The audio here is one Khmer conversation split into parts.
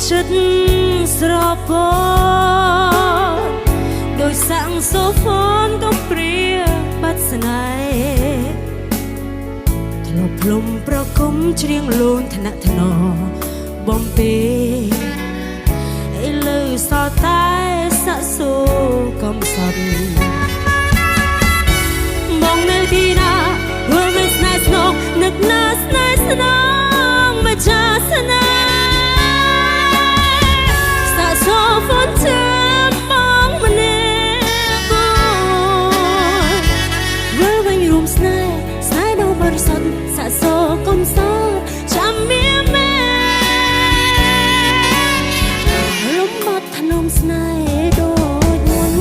ចិត្តស្រពោដោយសាំងសូហ្វូនក៏ព្រាបាត់ស្នេហ៍ធ្លាប់ភ្លុំប្រគំច្រៀងលូនថ្នាក់ថ្នបំពេឥឡូវសល់តែសាក់សូកំសត់បងនៅទីណាធ្វើមិនស្នេហ៍ស្នងនឹកណាស្នេហ៍ស្នងមកចាស្នេហ៍សាក់សូហ្វូនចាំបងម្នាក់គូវើវិញរួមស្នេហ៍ស្នេហ៍ដ៏បរិសុទ្ធសាក់សូកំសត់ចាំមានមែលំបាត់ថ្នមស្នេហ៍ដូចមុន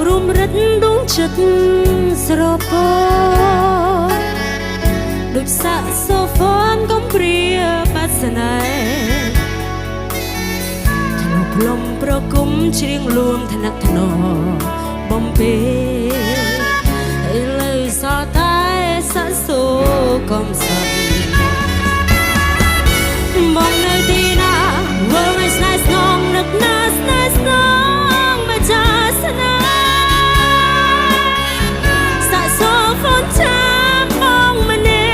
រុំរិតដួងចិត្តស្រពោដូចសាក់សូហ្វូនកំព្រាបាត់ស្នេហ៍ធ្លាប់លំប្រគំច្រៀងលួងថ្នាក់ថ្នបំពេឥឡូវសល់តែសាក់សូកំសត់បងនៅទីណាវើមិនស្នេហ៍ស្នងនឹកណាស្នេហ៍ស្នងមកចាស្នេហ៍ចាំបងម្នា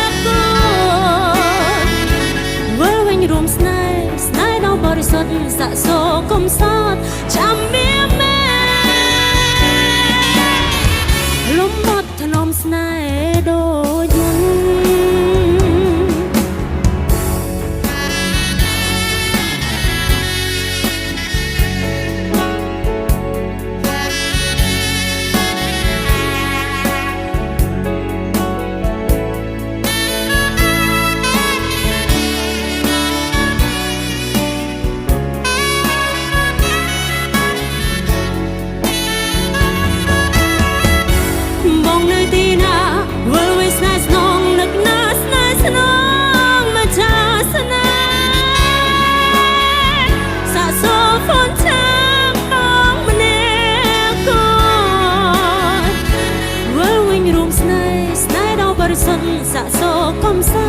ក់គូវើវិញរួមស្នេហ៍ស្នេហ៍ដ៏បរិសុទ្ធសាក់សូកំសត់ចាំមានមែលំបាត់ថ្នមស្នេហ៍ដូចមុនសាក់សូកំស